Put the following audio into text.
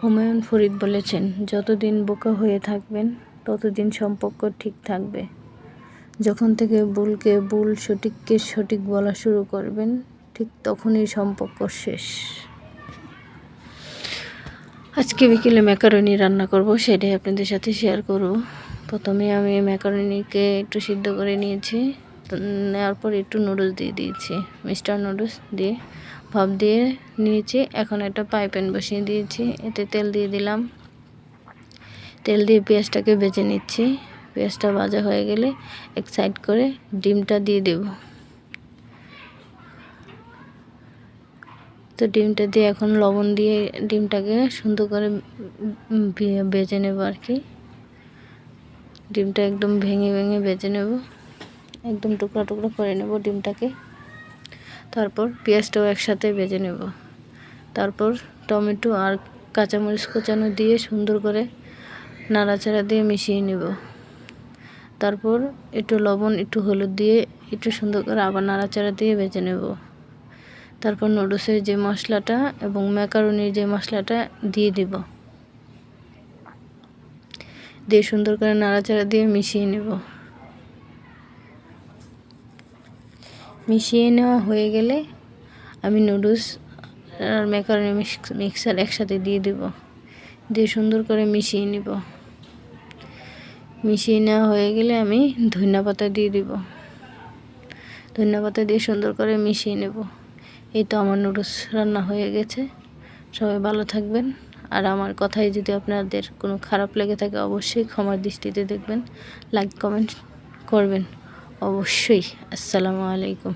হুমায়ুন ফরিদ বলেছেন, যতদিন বোকা হয়ে থাকবেন ততদিন সম্পর্ক ঠিক থাকবে। যখন থেকে ভুলকে ভুল, সঠিককে সঠিক বলা শুরু করবেন, ঠিক তখনই সম্পর্ক শেষ। আজকে বিকেলে ম্যাকারনি রান্না করব, সেটাই আপনাদের সাথে শেয়ার করব। প্রথমে আমি ম্যাকারনিকে একটু সিদ্ধ করে নিয়েছি, নেওয়ার পর একটু নুডলস দিয়ে দিয়েছি, মিস্টার নুডলস দিয়ে ভাপ দিয়ে নিয়েছি। এখন একটা ফ্রাই প্যান বসিয়ে দিয়েছি, এতে তেল দিয়ে দিলাম। তেল দিয়ে পেঁয়াজটাকে ভেজে নিচ্ছি। পেঁয়াজটা ভাজা হয়ে গেলে এক সাইড করে ডিমটা দিয়ে দেব। তো ডিমটা দিয়ে এখন লবণ দিয়ে ডিমটাকে সুন্দর করে ভেজে নেব আর কি। ডিমটা একদম ভেঙে ভেঙে ভেজে নেব, একদম টুকরা টুকরা করে নেব ডিমটাকে। তারপর পেঁয়াজটাও একসাথে ভেজে নেব। তারপর টমেটো আর কাঁচামরিচ কোচানো দিয়ে সুন্দর করে নাড়াচাড়া দিয়ে মিশিয়ে নেব। তারপর একটু লবণ, একটু হলুদ দিয়ে একটু সুন্দর করে আবার নাড়াচাড়া দিয়ে ভেজে নেব। তারপর নুডলসের যে মশলাটা এবং ম্যাকারনির যে মশলাটা দিয়ে দেব, দিয়ে সুন্দর করে নাড়াচাড়া দিয়ে মিশিয়ে নেব। মিশিয়ে নেওয়া হয়ে গেলে আমি নুডলস আর ম্যাকারনি মিক্সার একসাথে দিয়ে দেব, দিয়ে সুন্দর করে মিশিয়ে নেব। মিশিয়ে নেওয়া হয়ে গেলে আমি ধনিয়া পাতা দিয়ে দেব। ধনিয়া পাতা দিয়ে সুন্দর করে মিশিয়ে নেব। এই তো আমার নুডলস রান্না হয়ে গেছে। সবাই ভালো থাকবেন। আর আমার কথায় যদি আপনাদের কোনো খারাপ লেগে থাকে অবশ্যই ক্ষমার দৃষ্টিতে দেখবেন, লাইক কমেন্ট করবেন অবশ্যই। আসসালামু আলাইকুম।